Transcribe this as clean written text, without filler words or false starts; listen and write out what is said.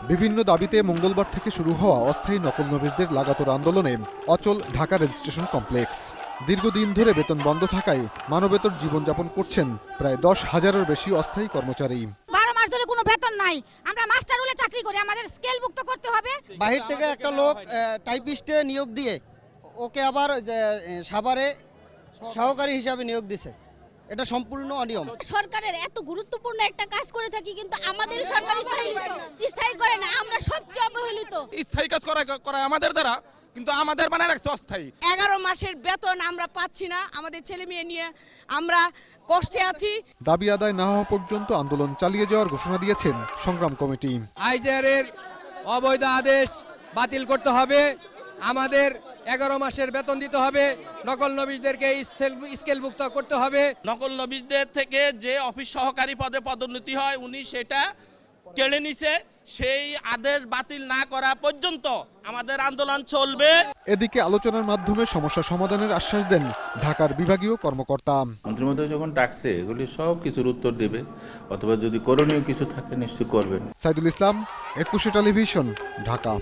বিভিন্ন দাবিতে মঙ্গলবার থেকে শুরু হওয়া অস্থায়ী নকল নবিশদের লাগাতার আন্দোলনে অচল ঢাকা রেজিস্ট্রেশন কমপ্লেক্স। দীর্ঘদিন ধরে বেতন বন্ধ থাকায় মানবেতর জীবনযাপন করছেন প্রায় 10,000-এর বেশি অস্থায়ী কর্মচারী। 12 মাস ধরে কোনো বেতন নাই, আমরা মাস্টার রুলে চাকরি করি, আমাদের স্কেলভুক্ত করতে হবে। বাহির থেকে একটা লোক টাইপিস্টে নিয়োগ দিয়ে ওকে আবার সাভারে সহকারী হিসাবে নিয়োগ দিছে, এটা সম্পূর্ণ অনিয়ম। সরকারের এত গুরুত্বপূর্ণ একটা কাজ করে থাকি, কিন্তু আমাদের সরকার স্থায়ী করে না, আমরা সবচেয়ে অবহেলিত। স্থায়ী কাজ করা আমাদের দ্বারা, কিন্তু আমাদের বানায় রাখছে অস্থায়ী। 11 মাসের বেতন আমরা পাচ্ছি না, আমাদের ছেলে মেয়ে নিয়ে আমরা কষ্টে আছি। দাবি আদায় না হওয়া পর্যন্ত আন্দোলন চালিয়ে যাওয়ার ঘোষণা দিয়েছেন সংগ্রাম কমিটি। আইজিআরের অবৈধ আদেশ বাতিল করতে হবে, আমাদের 11 মাসের বেতন দিতে হবে, নকল নবিশদেরকে স্কেলভুক্ত করতে হবে। নকল নবিশদের থেকে যে অফিস সহকারী পদে পদোন্নতি হয় উনি সেটা কেড়ে নিছে, সেই আদেশ বাতিল না করা পর্যন্ত আমাদের আন্দোলন চলবে। এদিকে আলোচনার মাধ্যমে সমস্যা সমাধানের আশ্বাস দেন ঢাকার বিভাগীয় কর্মকর্তা। মন্ত্রিমণ্ডল যখন ডাকছে এগুলি সব কিছুর উত্তর দেবে, অথবা যদি করণীয় কিছু থাকে নিশ্চয় করবেন। সাইদুল ইসলাম, 21 টেলিভিশন, ঢাকা।